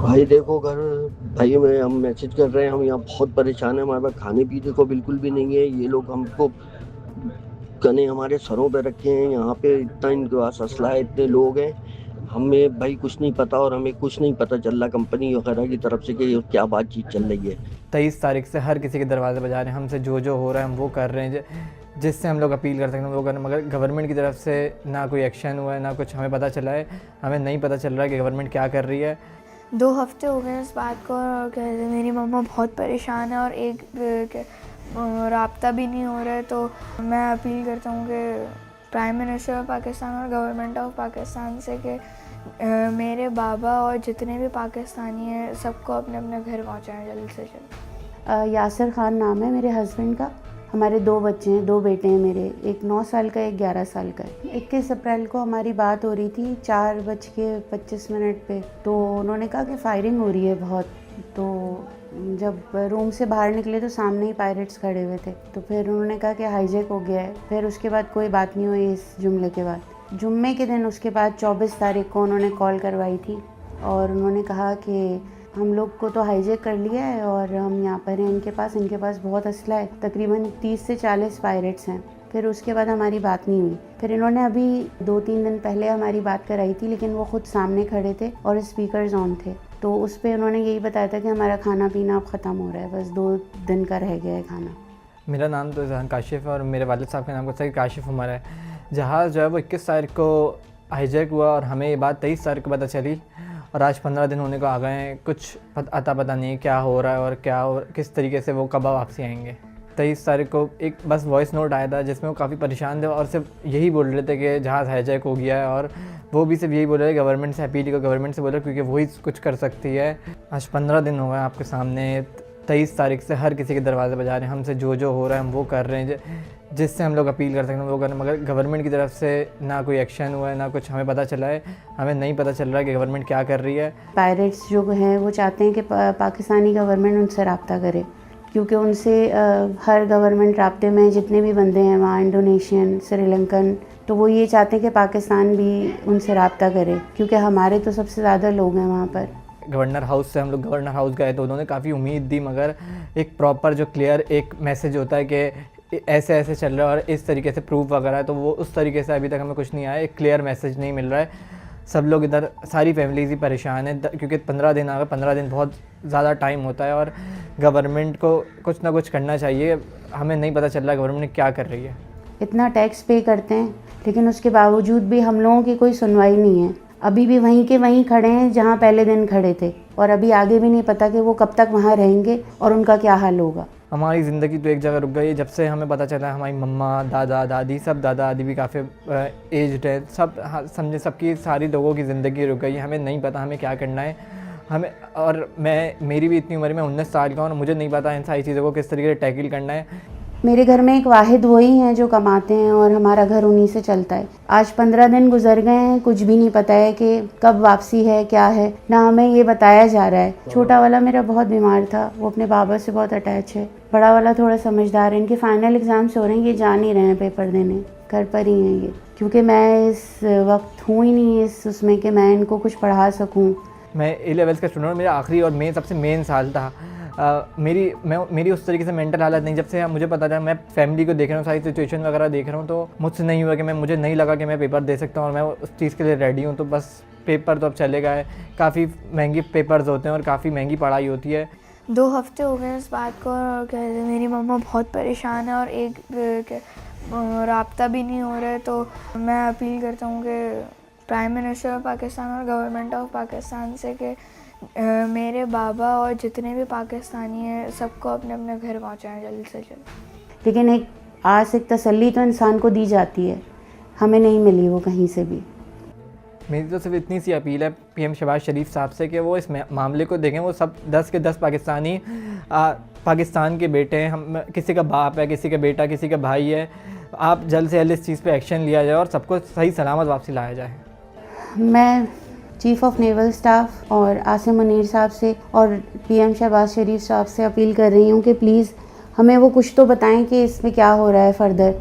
भाई देखो घर भाई मैं हम मैसेज कर रहे हैं, हम यहाँ बहुत परेशान हैं। हमारे पास खाने पीने को बिल्कुल भी नहीं है। ये लोग हमको गने हमारे सरों पे रखे हैं। यहाँ पे इतना इनके पास असला है, इतने लोग हैं। हमें भाई कुछ नहीं पता, और हमें कुछ नहीं पता चल रहा कंपनी वगैरह की तरफ से कि ये क्या बातचीत चल रही है। 23 तारीख से हर किसी के दरवाजे बजा रहे हैं, हमसे जो जो हो रहा है हम वो कर रहे हैं, जिससे हम लोग अपील कर सकते हैं वो कर रहे हैं। मगर गवर्नमेंट की तरफ से ना कोई एक्शन हुआ है, ना कुछ हमें पता चला है। हमें नहीं पता चल रहा है कि गवर्नमेंट क्या कर रही है। 2 हफ्ते हो गए इस बात को, और मेरी मम्मा बहुत परेशान है और राब्ता भी नहीं हो रहा है। तो मैं अपील करता हूँ कि प्राइम मिनिस्टर ऑफ पाकिस्तान और गवर्नमेंट ऑफ पाकिस्तान से कि मेरे बाबा और जितने भी पाकिस्तानी हैं सबको अपने अपने घर पहुँचाएँ जल्द से जल्द। यासिर ख़ान नाम है मेरे हस्बैंड का। हमारे 2 बच्चे हैं, 2 बेटे हैं मेरे, एक 9 साल का, एक 11 साल का है। 21 अप्रैल को हमारी बात हो रही थी 4:25 पे। तो उन्होंने कहा कि फायरिंग हो रही है बहुत। तो जब रूम से बाहर निकले तो सामने ही पायरेट्स खड़े हुए थे। तो फिर उन्होंने कहा कि हाईजैक हो गया है। फिर उसके बाद कोई बात नहीं हुई इस जुमले के बाद। जुम्मे के दिन उसके बाद 24 तारीख को उन्होंने कॉल करवाई थी और उन्होंने कहा कि हम लोग को तो हाईजैक कर लिया है और हम यहाँ पर हैं, इनके पास बहुत असला है। तकरीबन 30 से 40 पायरेट्स हैं। फिर उसके बाद हमारी बात नहीं हुई। फिर इन्होंने अभी 2-3 दिन पहले हमारी बात कराई थी, लेकिन वो खुद सामने खड़े थे और स्पीकर्स ऑन थे। तो उस पर उन्होंने यही बताया था कि हमारा खाना पीना अब ख़त्म हो रहा है, बस 2 दिन का रह गया है खाना। मेरा नाम तो जहान काशिफ है और मेरे वालिद साहब का नाम सर काशिफ उमर है। जहाज़ जो है वो 21 तारीख को हाईजैक हुआ और हमें ये बात 23 तारीख को पता चली, और आज 15 दिन होने को आ गए हैं। कुछ अता पता नहीं क्या हो रहा है और किस तरीके से वो कब वापसी आएंगे। 23 तारीख को एक बस वॉइस नोट आया था जिसमें वो काफ़ी परेशान थे और सिर्फ यही बोल रहे थे कि जहाज़ हाईजैक हो गया है, और वो भी सिर्फ यही बोल रहे थे गवर्नमेंट से अपील को गवर्नमेंट से बोल रहे क्योंकि वही कुछ कर सकती है। आज 15 दिन हो गए आपके सामने। 23 तारीख से हर किसी के दरवाजे बजा रहे हैं, हमसे जो जो हो रहा है हम वो कर रहे हैं, जिससे हम लोग अपील कर सकते हैं वो कर रहे हैं। मगर गवर्नमेंट की तरफ से ना कोई एक्शन हुआ है, ना कुछ हमें पता चला है। हमें नहीं पता चल रहा है कि गवर्नमेंट क्या कर रही है। पायरेट्स जो हैं वो चाहते हैं कि पाकिस्तानी गवर्नमेंट उनसे रब्ता करे, क्योंकि उनसे हर गवर्नमेंट राब्ते में जितने भी बंदे हैं वहाँ, इंडोनेशियन, श्रीलंकन, तो वो ये चाहते हैं कि पाकिस्तान भी उनसे रब्ता करे, क्योंकि हमारे तो सबसे ज़्यादा लोग हैं वहाँ पर। गवर्नर हाउस से हम लोग गवर्नर हाउस गए तो उन्होंने काफ़ी उम्मीद दी, मगर एक प्रॉपर जो क्लियर एक मैसेज होता है कि ऐसे ऐसे चल रहा है और इस तरीके से प्रूफ वगैरह है, तो वो उस तरीके से अभी तक हमें कुछ नहीं आया। एक क्लियर मैसेज नहीं मिल रहा है। सब लोग इधर, सारी फैमिलीज ही परेशान है क्योंकि 15 दिन आ गए। 15 दिन बहुत ज़्यादा टाइम होता है और गवर्नमेंट को कुछ ना कुछ करना चाहिए। हमें नहीं पता चल रहा गवर्नमेंट क्या कर रही है। इतना टैक्स पे करते हैं लेकिन उसके बावजूद भी हम लोगों की कोई सुनवाई नहीं है। अभी भी वहीं के वहीं खड़े हैं जहाँ पहले दिन खड़े थे, और अभी आगे भी नहीं पता कि वो कब तक वहाँ रहेंगे और उनका क्या हाल होगा। हमारी ज़िंदगी तो एक जगह रुक गई है। जब से हमें पता चला है हमारी मम्मा, दादा, दादी, सब दादा दादी भी काफ़ी एज्ड है, सब समझे, सबकी सारी लोगों की ज़िंदगी रुक गई है। हमें नहीं पता हमें क्या करना है। हमें, और मेरी भी इतनी उम्र में 19 साल का हूँ और मुझे नहीं पता इन सारी चीज़ों को किस तरीके से टैकल करना है। मेरे घर में एक वाहिद वही हैं जो कमाते हैं और हमारा घर उन्हीं से चलता है। आज 15 दिन गुजर गए हैं, कुछ भी नहीं पता है कि कब वापसी है, क्या है, ना हमें ये बताया जा रहा है। छोटा वाला मेरा बहुत बीमार था, वो अपने बाबा से बहुत अटैच है। बड़ा वाला थोड़ा समझदार है। इनके फाइनल एग्ज़ाम्स हो रहे हैं, ये जा नहीं रहे हैं पेपर देने, घर पर ही हैं ये, क्योंकि मैं इस वक्त हूँ ही नहीं इस उसमें कि मैं इनको कुछ पढ़ा सकूँ। मैं A-लेवल्स का स्टूडेंट हूँ। मेरा आखिरी और सबसे मेन साल था। मेरी उस तरीके से मेंटल हालत नहीं। जब से मुझे पता था, मैं फैमिली को देख रहा हूँ, सारी सिचुएशन वगैरह देख रहा हूँ, तो मुझसे नहीं हुआ कि मुझे नहीं लगा कि मैं पेपर दे सकता हूँ और मैं उस चीज़ के लिए रेडी हूँ। तो बस पेपर तो अब चलेगा है। काफ़ी महंगे पेपर्स होते हैं और काफ़ी महंगी पढ़ाई होती है। 2 हफ्ते हो गए इस बात को, और मेरी मम्मा बहुत परेशान है और राब्ता भी नहीं हो रहा है। तो मैं अपील करता हूँ कि प्राइम मिनिस्टर ऑफ पाकिस्तान और गवर्नमेंट ऑफ पाकिस्तान से कि मेरे बाबा और जितने भी पाकिस्तानी हैं सबको अपने अपने घर पहुँचाएँ जल्द से जल्द। लेकिन एक आस, एक तसल्ली तो इंसान को दी जाती है, हमें नहीं मिली वो कहीं से भी। मेरी तो सिर्फ इतनी सी अपील है PM शहबाज शरीफ साहब से कि वो इस मामले को देखें। वो सब 10 के 10 पाकिस्तानी पाकिस्तान के बेटे हैं। हम, किसी का बाप है, किसी का बेटा, किसी का भाई है। आप जल्द से जल्द इस चीज़ पे एक्शन लिया जाए और सबको सही सलामत वापसी लाया जाए। मैं चीफ़ ऑफ नेवल स्टाफ और आसिम मुनीर साहब से और PM शहबाज शरीफ साहब से अपील कर रही हूँ कि प्लीज़ हमें वो कुछ तो बताएं कि इसमें क्या हो रहा है फ़र्दर।